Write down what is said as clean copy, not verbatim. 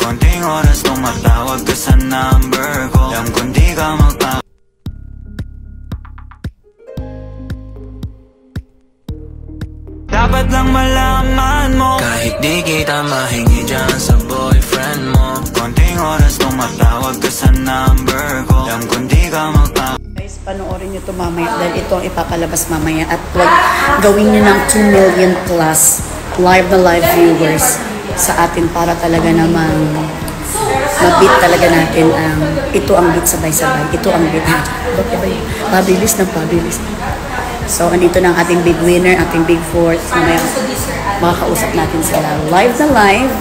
Konting oras tumatawag ka sa number ko. Alam kung di ka magpa dapat lang malaman mo, kahit di kita mahingi dyan sa boyfriend mo. Konting oras tumatawag ka sa number ko. Alam kung di ka magpa Guys, panoorin nyo ito mamaya dahil ito ang ipapalabas mamaya. At wag gawin nyo ng 2 million plus live viewers sa atin para talaga namang mag-beat talaga natin ang ito ang beat sabay-sabay. Ito ang beat. Pabilis na pabilis. So, andito na ang ating big winner, ating big fourth. Mamaya makakausap natin sila live na live.